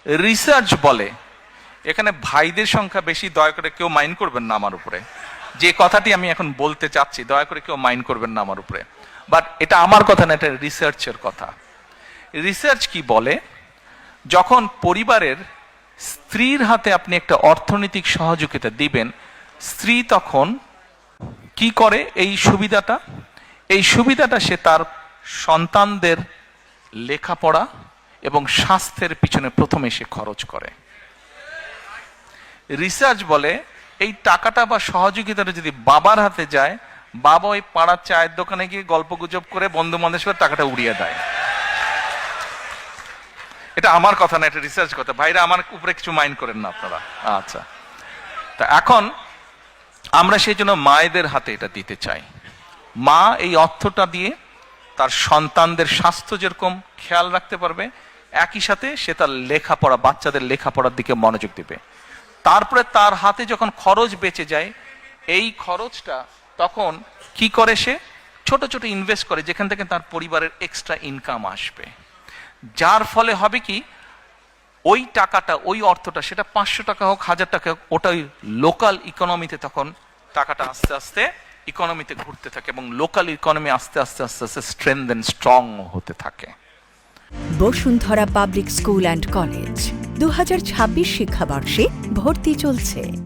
Research বলে, এখানে ভাইদের সংখ্যা বেশি, দয়া করে কেউ মাইন্ড করবেন না আমার উপরে, যে কথাটি আমি এখন বলতে চাচ্ছি দয়া করে কেউ মাইন্ড করবেন না আমার উপরে, বাট এটা আমার কথা না, এটা রিসার্চের কথা। রিসার্চ কি বলে, যখন পরিবারের স্ত্রীর হাতে আপনি একটা অর্থনৈতিক সহযোগিতা দিবেন, স্ত্রী তখন কি করে, এই সুবিধাটা সে তার সন্তানদের লেখাপড়া এবং স্বাস্থ্যের পিছনে প্রথমে সে খরচ করে। রিসার্চ বলে এই টাকাটা বা সহযোগিতাটা যদি বাবার হাতে যায়, বাবা ওই পাড়ার চায়ের দোকানে গিয়ে গল্প গুজব করে বন্ধু বান্ধবের টাকাটা উড়িয়ে দেয়। এটা আমার কথা না, এটা রিসার্চ কথা। ভাইরা আমার উপরে কিছু মাইন্ড করেন না আপনারা। আচ্ছা, তা এখন আমরা সেই জন্য মায়েদের হাতে এটা দিতে চাই। মা এই অর্থটা দিয়ে তার সন্তানদের স্বাস্থ্য যেরকম খেয়াল রাখতে পারবে, একই সাথে সে তার লেখাপড়া, বাচ্চাদের লেখাপড়ার দিকে মনোযোগ দিবে। তারপরে তার হাতে যখন খরচ বেঁচে যায়, এই খরচটা তখন কি করে, সে ছোট ছোট ইনভেস্ট করে, যেখান থেকে তার পরিবারের এক্সট্রা ইনকাম আসবে। যার ফলে হবে কি, ওই টাকাটা, ওই অর্থটা, সেটা 500 টাকা হোক, 1000 টাকা হোক, ওটা ওই লোকাল ইকোনমিতে তখন টাকাটা আস্তে আস্তে ইকোনমিতে ঘুরতে থাকে এবং লোকাল ইকোনমি আস্তে আস্তে আস্তে আস্তে স্ট্রেংথেন, স্ট্রং হতে থাকে। Bashundhara public school and college 2026 শিক্ষাবর্ষে ভর্তি চলছে।